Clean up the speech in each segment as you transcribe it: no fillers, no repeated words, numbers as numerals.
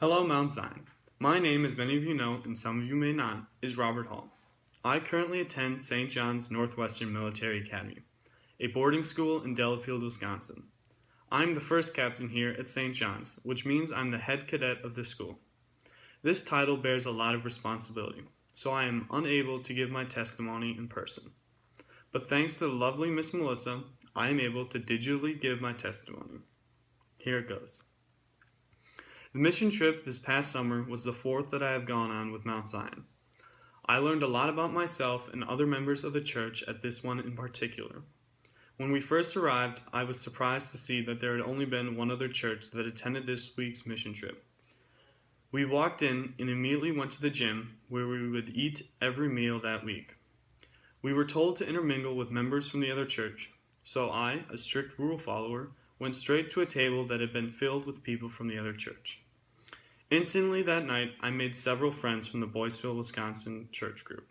Hello, Mount Zion. My name, as many of you know, and some of you may not, is Robert Hall. I currently attend St. John's Northwestern Military Academy, a boarding school in Delafield, Wisconsin. I'm the first captain here at St. John's, which means I'm the head cadet of the school. This title bears a lot of responsibility, so I am unable to give my testimony in person. But thanks to the lovely Miss Melissa, I am able to digitally give my testimony. Here it goes. The mission trip this past summer was the fourth that I have gone on with Mount Zion. I learned a lot about myself and other members of the church at this one in particular. When we first arrived, I was surprised to see that there had only been one other church that attended this week's mission trip. We walked in and immediately went to the gym where we would eat every meal that week. We were told to intermingle with members from the other church, so I, a strict rule follower, went straight to a table that had been filled with people from the other church. Instantly that night, I made several friends from the Boyceville, Wisconsin church group.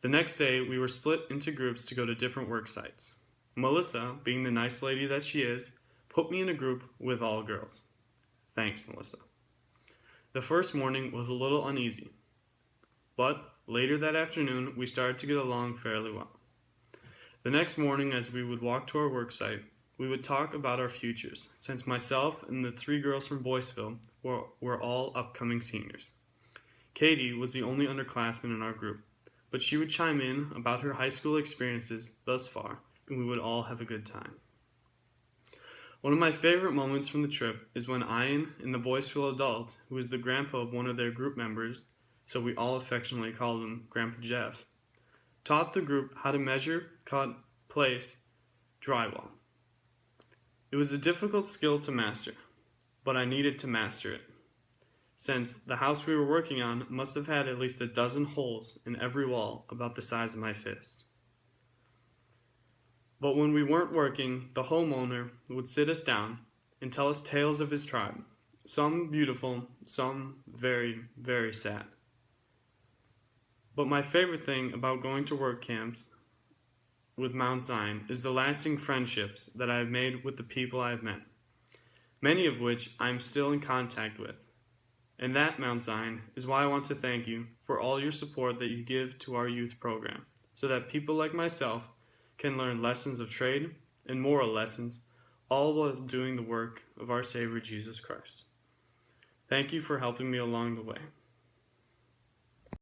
The next day, we were split into groups to go to different work sites. Melissa, being the nice lady that she is, put me in a group with all girls. Thanks, Melissa. The first morning was a little uneasy, but later that afternoon, we started to get along fairly well. The next morning, as we would walk to our work site, we would talk about our futures, since myself and the three girls from Boyceville were all upcoming seniors. Katie was the only underclassman in our group, but she would chime in about her high school experiences thus far, and we would all have a good time. One of my favorite moments from the trip is when Ian and the Boyceville adult, who is the grandpa of one of their group members, so we all affectionately called him Grandpa Jeff, taught the group how to measure, cut, place drywall. It was a difficult skill to master, but I needed to master it, since the house we were working on must have had at least a dozen holes in every wall about the size of my fist. But when we weren't working, the homeowner would sit us down and tell us tales of his tribe, some beautiful, some very, very sad. But my favorite thing about going to work camps with Mount Zion is the lasting friendships that I have made with the people I have met, many of which I am still in contact with. And that, Mount Zion, is why I want to thank you for all your support that you give to our youth program, so that people like myself can learn lessons of trade and moral lessons, all while doing the work of our Savior Jesus Christ. Thank you for helping me along the way.